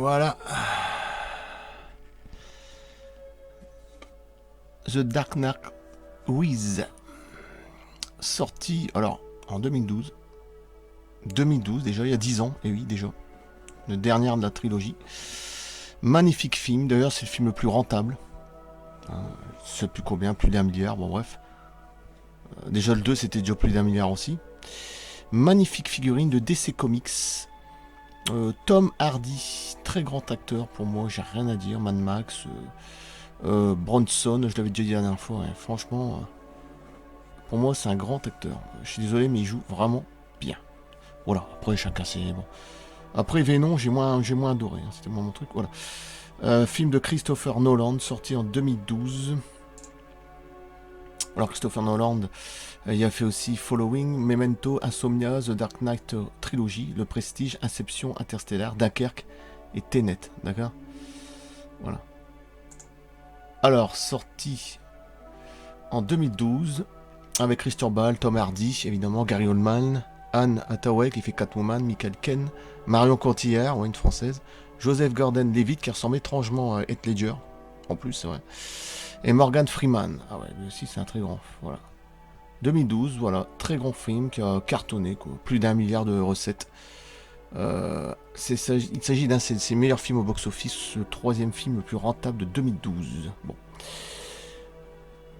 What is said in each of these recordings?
Voilà. The Dark Knight With. Sorti, alors, en 2012. 2012, déjà, il y a 10 ans. Et oui, déjà. Le dernier de la trilogie. Magnifique film. D'ailleurs, c'est le film le plus rentable. Je sais plus combien, plus d'1 milliard. Bon, bref. Déjà, le 2, c'était déjà plus d'1 milliard aussi. Magnifique figurine de DC Comics. Tom Hardy, très grand acteur pour moi, j'ai rien à dire. Mad Max, Bronson, je l'avais déjà dit la dernière fois. Ouais, franchement, pour moi, c'est un grand acteur. Je suis désolé, mais il joue vraiment bien. Voilà, après, chacun c'est bon. Après, Venom, j'ai moins adoré. Hein, c'était moins mon truc. Voilà. Film de Christopher Nolan, sorti en 2012. Alors, Christopher Nolan, il a fait aussi Following, Memento, Insomnia, The Dark Knight Trilogy, Le Prestige, Inception, Interstellar, Dunkerque et Tenet, d'accord? Voilà. Alors, sorti en 2012, avec Christian Bale, Tom Hardy, évidemment, Gary Oldman, Anne Hathaway qui fait Catwoman, Michael Caine, Marion Cotillard, ouais, une française, Joseph Gordon-Levitt qui ressemble étrangement à Heath Ledger, en plus, c'est vrai, et Morgan Freeman. Ah ouais, lui aussi c'est un très grand, voilà. 2012, voilà, très grand film qui a cartonné, quoi. Plus d'1 milliard de recettes. Il s'agit d'un de ses meilleurs films au box-office, le troisième film le plus rentable de 2012. Bon.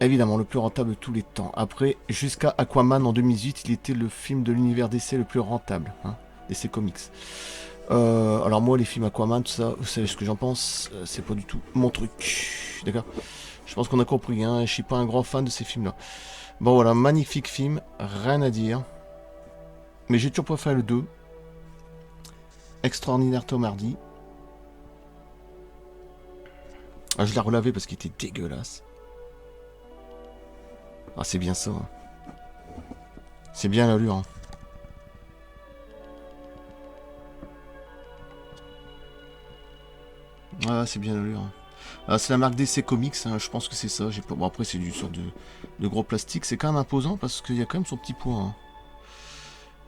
Évidemment, le plus rentable de tous les temps. Après, jusqu'à Aquaman en 2018, il était le film de l'univers DC le plus rentable, hein, DC Comics. Alors moi, les films Aquaman, tout ça, vous savez ce que j'en pense, c'est pas du tout mon truc. D'accord? Je pense qu'on a compris, hein, je suis pas un grand fan de ces films-là. Bon voilà, magnifique film, rien à dire. Mais j'ai toujours préféré le 2. Extraordinaire Tom Hardy. Ah, je l'ai relavé parce qu'il était dégueulasse. Ah, c'est bien ça. Hein. C'est bien l'allure. Hein. Ah, c'est bien l'allure. Hein. Ah, c'est la marque DC Comics, hein, je pense que c'est ça. Bon, après, c'est du sort de gros plastique. C'est quand même imposant parce qu'il y a quand même son petit poids. Hein.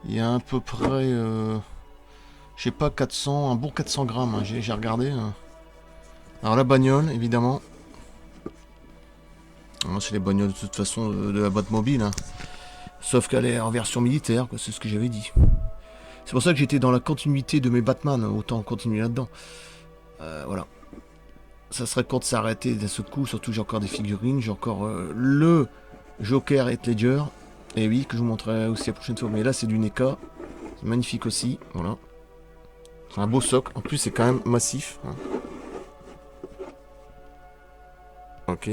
Il y a à peu près, je sais pas, 400, un bon 400 grammes. Hein. J'ai regardé. Hein. Alors, la bagnole, évidemment. Moi, c'est les bagnoles de toute façon de la boîte mobile. Hein. Sauf qu'elle est en version militaire, quoi, c'est ce que j'avais dit. C'est pour ça que j'étais dans la continuité de mes Batman. Autant continuer là-dedans. Voilà. Ça serait con de s'arrêter d'un seul coup, surtout j'ai encore des figurines, j'ai encore le Joker et Heath Ledger, et oui, que je vous montrerai aussi la prochaine fois, mais là c'est du NECA, c'est magnifique aussi, voilà. C'est un beau socle, en plus c'est quand même massif. Hein. Ok.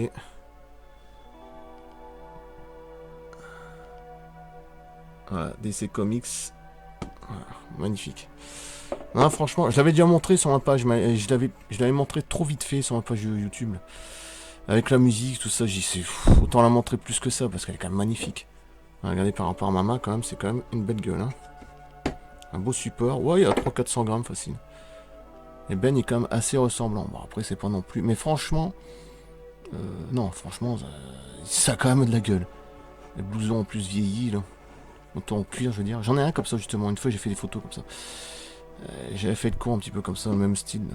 Voilà, DC Comics, voilà, magnifique. Non, franchement, je l'avais déjà montré sur ma page, mais je l'avais montré trop vite fait sur ma page YouTube. Avec la musique, tout ça, autant la montrer plus que ça, parce qu'elle est quand même magnifique. Regardez par rapport à ma main, quand même, c'est quand même une belle gueule. Hein. Un beau support. Ouais, il y a 300-400 grammes facile. Et Ben est quand même assez ressemblant. Bon, après, c'est pas non plus. Mais franchement, non, franchement, ça a quand même de la gueule. Les blousons en plus vieillis, là. Autant en cuir, je veux dire. J'en ai un comme ça, justement. Une fois, j'ai fait des photos comme ça. J'avais fait le con un petit peu comme ça, le même style. Là.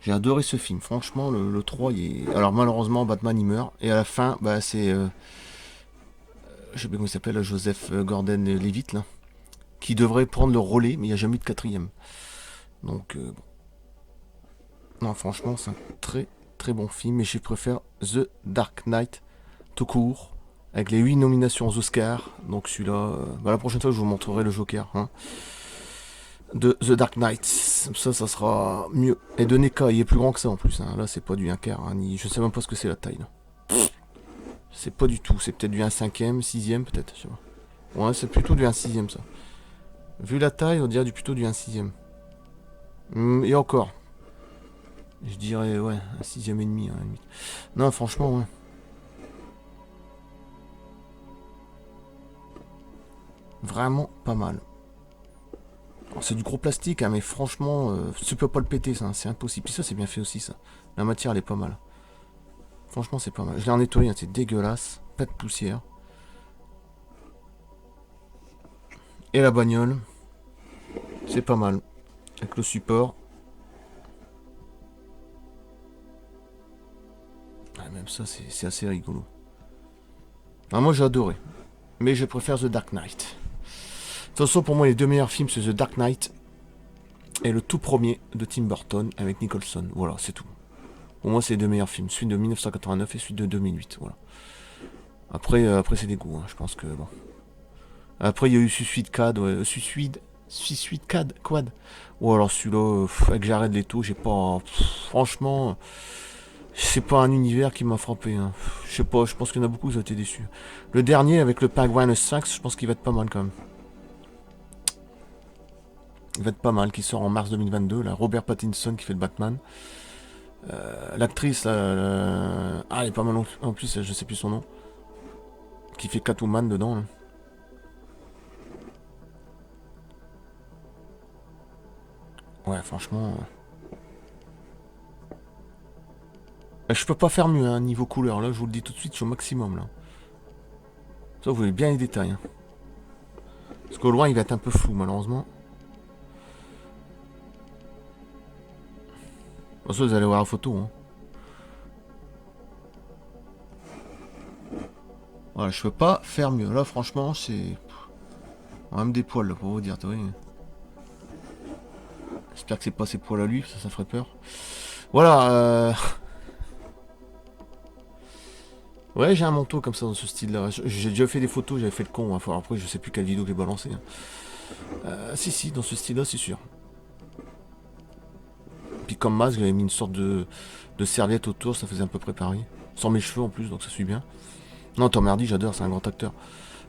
J'ai adoré ce film. Franchement, le 3, il est... Alors, malheureusement, Batman, il meurt. Et à la fin, bah, c'est... je sais pas comment il s'appelle, Joseph Gordon-Levitt, là. Qui devrait prendre le relais, mais il n'y a jamais eu de quatrième. Donc, bon. Non, franchement, c'est un très très bon film, mais je préfère The Dark Knight tout court, avec les 8 nominations aux Oscars. Donc celui-là, bah, la prochaine fois, je vous montrerai le Joker hein, de The Dark Knight. Ça sera mieux. Et de NECA, il est plus grand que ça en plus. Hein. Là, c'est pas du 1 quart, hein, ni... je sais même pas ce que c'est la taille. Là. C'est pas du tout, c'est peut-être du 1 cinquième, 6ème peut-être. Je sais pas. Ouais, c'est plutôt du 1 sixième ça. Vu la taille, on dirait plutôt du 1 sixième. Et encore. Je dirais, ouais, un 6ème et demi, hein, limite. Non, franchement, ouais. Vraiment pas mal. C'est du gros plastique, hein, mais franchement, tu peux pas le péter, ça, c'est impossible. Puis ça, c'est bien fait aussi, ça. La matière, elle est pas mal. Franchement, c'est pas mal. Je l'ai nettoyé, hein, c'est dégueulasse. Pas de poussière. Et la bagnole. C'est pas mal. Avec le support. Ah, même ça, c'est assez rigolo. Ah, moi, j'ai adoré. Mais je préfère The Dark Knight. De toute façon, pour moi, les deux meilleurs films, c'est The Dark Knight et le tout premier de Tim Burton avec Nicholson. Voilà, c'est tout. Pour moi, c'est les deux meilleurs films. Celui de 1989 et celui de 2008. Voilà. Après c'est des goûts. Hein. Je pense que bon. Après, il y a eu Suicide Squad. Ouais, Suicide Quad. Ou alors celui-là, avec Jared Leto, j'ai pas. Franchement, c'est pas un univers qui m'a frappé. Hein. Je sais pas, je pense qu'il y en a beaucoup qui ont été déçus. Le dernier avec le Penguin 5, je pense qu'il va être pas mal quand même. Il va être pas mal, qui sort en mars 2022. Là, Robert Pattinson qui fait le Batman. L'actrice, là, elle est pas mal en plus, je sais plus son nom. Qui fait Catwoman dedans. Là. Ouais, franchement. Je peux pas faire mieux, hein, niveau couleur. Là, je vous le dis tout de suite, je suis au maximum. Là. Ça, vous voyez bien les détails. Hein. Parce qu'au loin, il va être un peu flou, malheureusement. Bon, ça, vous allez voir la photo. Hein. Voilà, je peux pas faire mieux. Là, franchement, c'est. On a même des poils, là, pour vous dire, oui. J'espère que c'est pas ses poils à lui, ça ferait peur. Voilà. Ouais, j'ai un manteau comme ça dans ce style-là. J'ai déjà fait des photos, j'avais fait le con. Hein. Enfin, après, je sais plus quelle vidéo j'ai balancé. Hein. Si, dans ce style-là, c'est sûr. Puis comme masque, j'avais mis une sorte de serviette autour, ça faisait un peu préparé. Sans mes cheveux en plus, donc ça suit bien. Non, Tom Hardy, j'adore, c'est un grand acteur.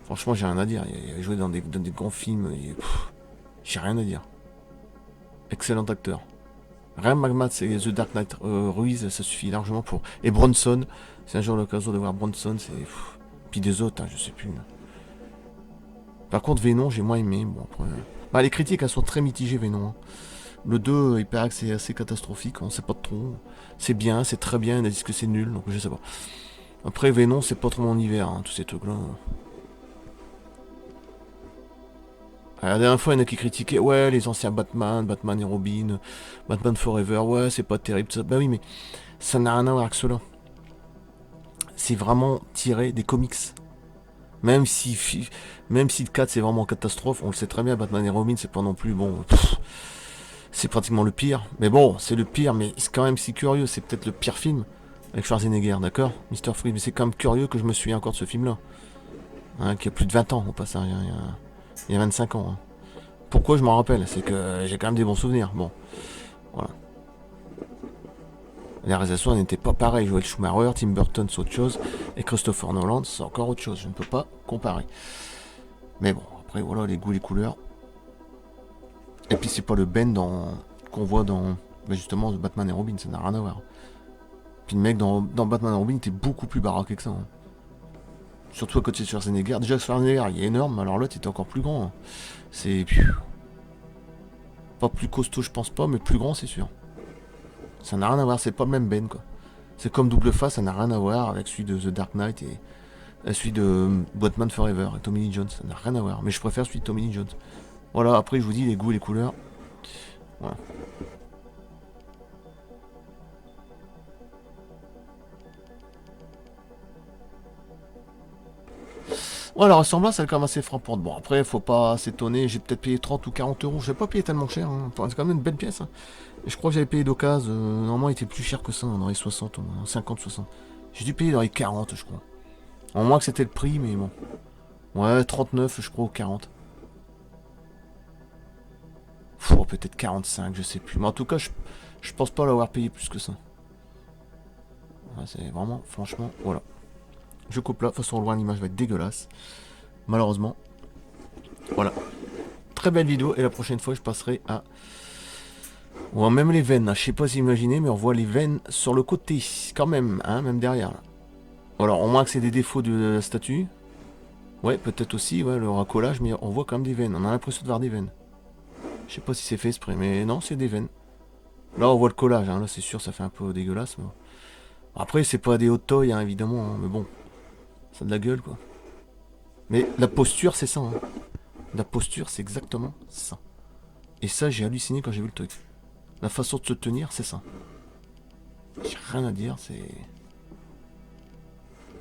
Franchement, j'ai rien à dire. Il a joué dans des grands films. J'ai rien à dire. Excellent acteur. Rien Magma, c'est The Dark Knight Ruiz, ça suffit largement pour. Et Bronson, c'est un jour l'occasion de voir Bronson, c'est. Puis des autres, hein, je sais plus. Par contre, Venom, j'ai moins aimé. Bon, après. Bah, les critiques, elles sont très mitigées, Venom. Hein. Le 2, il paraît que c'est assez catastrophique, on sait pas trop. C'est bien, c'est très bien, ils disent que c'est nul, donc je sais pas. Après, Venom, c'est pas trop mon univers, hein, tous ces trucs-là. La dernière fois, il y en a qui critiquaient, ouais, les anciens Batman, Batman et Robin, Batman Forever, ouais, c'est pas terrible, ça. Bah oui, mais ça n'a rien à voir avec cela. C'est vraiment tiré des comics. Même si le 4 c'est vraiment catastrophe, on le sait très bien, Batman et Robin, c'est pas non plus bon. C'est pratiquement le pire. Mais bon, c'est le pire, mais c'est quand même si curieux, c'est peut-être le pire film avec Schwarzenegger, d'accord, Mr. Freeze, mais c'est quand même curieux que je me souviens encore de ce film-là. Hein, qui a plus de 20 ans au passage, il y a 25 ans. Hein. Pourquoi je m'en rappelle? C'est que j'ai quand même des bons souvenirs. Bon, voilà. La réalisation n'était pas pareille. Joel Schumacher, Tim Burton, c'est autre chose. Et Christopher Nolan, c'est encore autre chose. Je ne peux pas comparer. Mais bon, après, voilà, les goûts, les couleurs. Et puis, c'est pas le Ben qu'on voit dans justement Batman et Robin. Ça n'a rien à voir. Puis le mec dans Batman et Robin était beaucoup plus baraqué que ça. Hein. Surtout à côté de Schwarzenegger. Déjà, Schwarzenegger, il est énorme. Alors l'autre, il était encore plus grand. Hein. C'est. Pas plus costaud, je pense pas, mais plus grand, c'est sûr. Ça n'a rien à voir, c'est pas le même Ben, quoi. C'est comme Double Face, ça n'a rien à voir avec celui de The Dark Knight et celui de Batman Forever et Tommy Lee Jones. Ça n'a rien à voir, mais je préfère celui de Tommy Lee Jones. Voilà, après, je vous dis, les goûts et les couleurs. Voilà. Ouais, la ressemblance, elle est quand même assez frappante. Bon, après, faut pas s'étonner, j'ai peut-être payé 30 ou 40 euros. Je vais pas payer tellement cher. Hein. C'est quand même une belle pièce. Hein. Et je crois que j'avais payé d'occasion. Normalement, il était plus cher que ça, dans les 60, 50, 60. J'ai dû payer dans les 40, je crois. En moins que c'était le prix, mais bon. Ouais, 39, je crois, ou 40. Peut-être 45, je sais plus. Mais en tout cas, je pense pas l'avoir payé plus que ça. Ouais, c'est vraiment, franchement, voilà. Je coupe là, de toute façon, loin, l'image va être dégueulasse. Malheureusement. Voilà. Très belle vidéo, et la prochaine fois, je passerai à... On voit même les veines, hein. Je sais pas si vous imaginez, mais on voit les veines sur le côté, quand même, hein, même derrière. Là. Alors, au moins que c'est des défauts de la statue. Ouais, peut-être aussi, ouais, le racolage, mais on voit quand même des veines. On a l'impression de voir des veines. Je sais pas si c'est fait exprès, mais non, c'est des veines. Là, on voit le collage, hein. Là, c'est sûr, ça fait un peu dégueulasse. Mais... Après, c'est pas des hot toys, hein, évidemment, hein, mais bon, ça a de la gueule, quoi. Mais la posture, c'est ça. Hein. La posture, c'est exactement ça. Et ça, j'ai halluciné quand j'ai vu le truc. La façon de se tenir, c'est ça. J'ai rien à dire, c'est...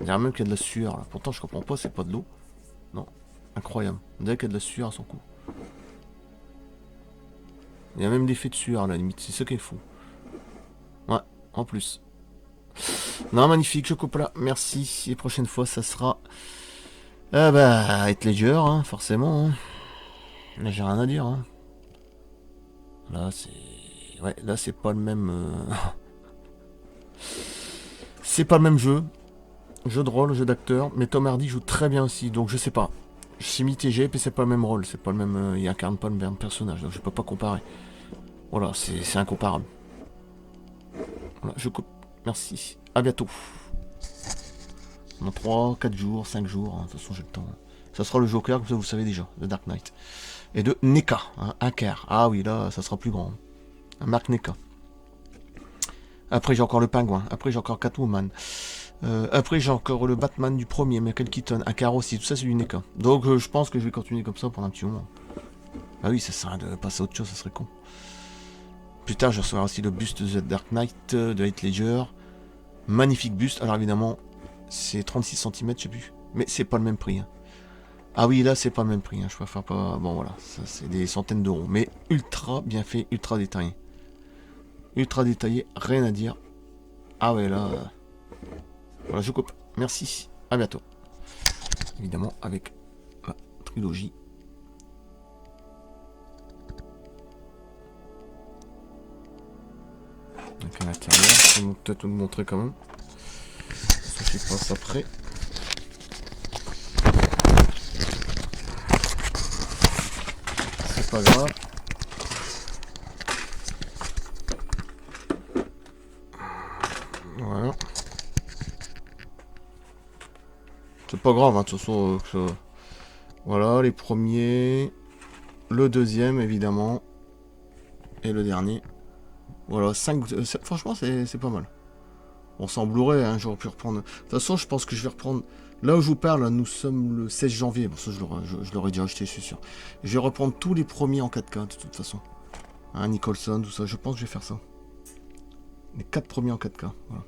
On dirait même qu'il y a de la sueur, là. Pourtant, je comprends pas, c'est pas de l'eau. Non, incroyable. On dirait qu'il y a de la sueur à son cou. Il y a même l'effet de sueur, à la limite. C'est ça qui est fou. Ouais, en plus. Non, magnifique, je coupe là. Merci. Et prochaine fois, ça sera... Ah bah, Heath Ledger, hein, forcément. Hein. Là, j'ai rien à dire. Hein. Là, c'est... Ouais, là, c'est pas le même... c'est pas le même jeu. Jeu de rôle, jeu d'acteur. Mais Tom Hardy joue très bien aussi, donc je sais pas. Je suis mitigé, puis c'est pas le même rôle. C'est pas le même... il incarne pas le même personnage, donc je peux pas comparer. Voilà, c'est incomparable. Voilà, je coupe. Merci. À bientôt. Dans 3, 4 jours, 5 jours. Hein, de toute façon, j'ai le temps. Ça sera le Joker, comme ça vous le savez déjà, de Dark Knight. Et de NECA, hein, un quart. Ah oui, là, ça sera plus grand. Un Mark NECA. Après, j'ai encore le Pingouin. Après, j'ai encore Catwoman. Après, j'ai encore le Batman du premier, Michael Keaton. Un quart aussi. Tout ça, c'est du NECA. Donc, je pense que je vais continuer comme ça pendant un petit moment. Ah oui, ça sert à rien de passer à autre chose, ça serait con. Plus tard, je recevrai aussi le buste de The Dark Knight, de Heath Ledger. Magnifique buste. Alors, évidemment, c'est 36 cm, je sais plus. Mais c'est pas le même prix. Hein. Ah oui, là, c'est pas le même prix. Hein. Je préfère pas... Bon, voilà. Ça, c'est des centaines d'euros. Mais ultra bien fait, ultra détaillé. Ultra détaillé, rien à dire. Ah ouais, là... Voilà, je coupe. Merci. À bientôt. Évidemment, avec la trilogie. Donc à l'intérieur, je vais peut-être vous le montrer quand même. Ça, je passe après. C'est pas grave. Voilà. C'est pas grave, hein, de toute façon. Voilà, les premiers. Le deuxième, évidemment. Et le dernier. Voilà, 5. Franchement, c'est pas mal. On s'en Blu-ray, hein, j'aurais pu reprendre. De toute façon, je pense que je vais reprendre. Là où je vous parle, nous sommes le 16 janvier. Bon, ça, je l'aurais déjà acheté, je suis sûr. Je vais reprendre tous les premiers en 4K, de toute façon. Hein, Nicholson, tout ça. Je pense que je vais faire ça. Les 4 premiers en 4K. Voilà.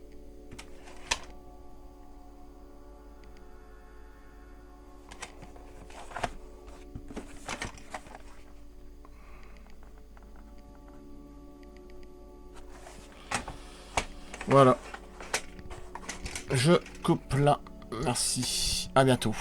Voilà. Je coupe là. Merci. À bientôt.